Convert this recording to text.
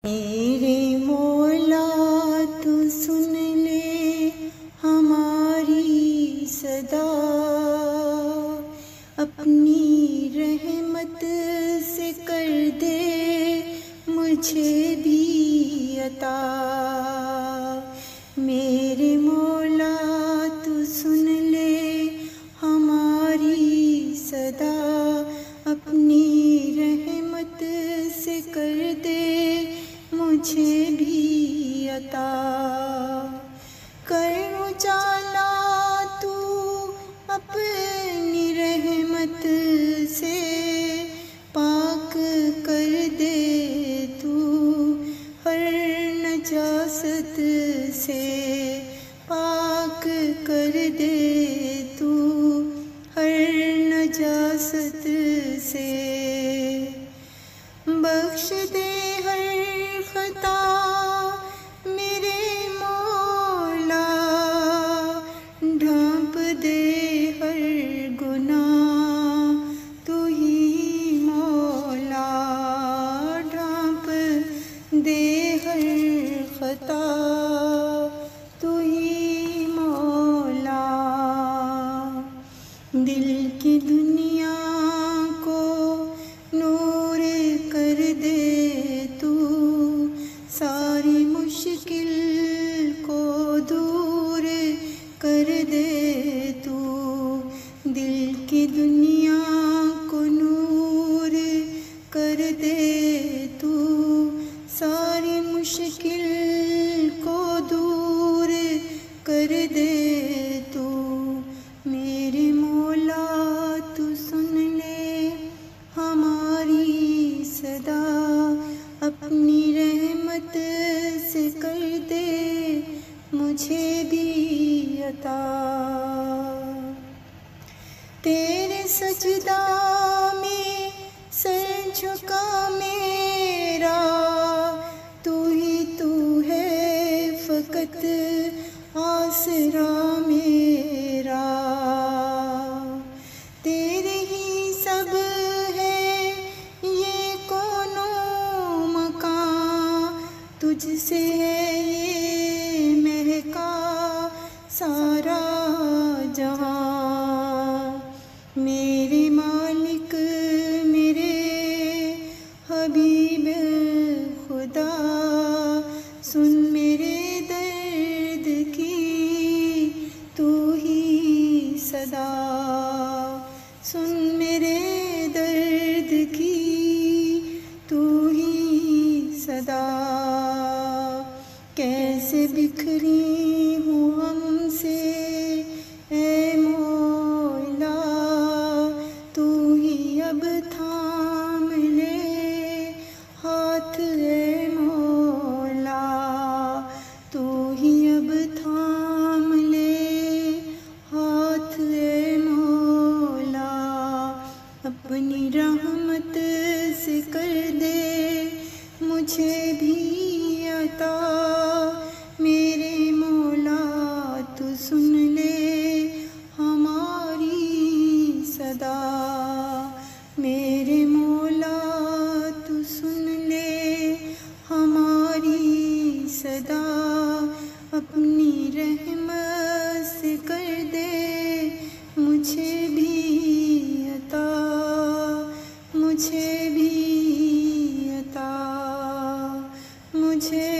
मेरे मौला तू सुन ले हमारी सदा, अपनी रहमत से कर दे मुझे भी अता। मेरे मौला तू सुन ले हमारी सदा, अपनी रहमत से कर दे मुझे भी अता। कर उजाला तू अपनी रहमत से, पाक कर दे तू हर नजासत से, पाक कर दे तू हर नजासत से। बख्श दे हर खता मेरे मौला, ढांप दे हर गुनाह तू ही मौला, ढांप दे हर खता तू ही मौला। दिल की दुनिया को नूर कर दे तू, सारी मुश्किल को दूर कर दे तू। दिल की दुनिया को नूर कर दे तू, सारी मुश्किल को दूर कर दे तू। मेरे मौला तू सुन ले हमारी सदा, अपनी रहमत से कर दे मुझे भी अता। तेरे सजदा में सर झुका मेरा, तू है फ़कत आसरा मेरा। तेरे ही सब है ये कौनो मकान, तुझसे है ये महका सारा जहां। मेरे मालिक मेरे हबीब खुदा, सुन मेरे दर्द की तू ही सदा, सुन मेरे दर्द की तू ही सदा। कैसे बिखरी हूँ हमसे ऐ मौला, तू ही अब थाम ले हाथ ऐ मौला, तू ही अब थाम ले हाथ ऐ मौला। अपनी रहमत से कर दे मुझे भी अता। मेरे मौला तू सुन ले हमारी सदा, मेरे मौला तू सुन ले हमारी सदा। अपनी रहमत से कर दे मुझे भी अता, मुझे भी अता, मुझे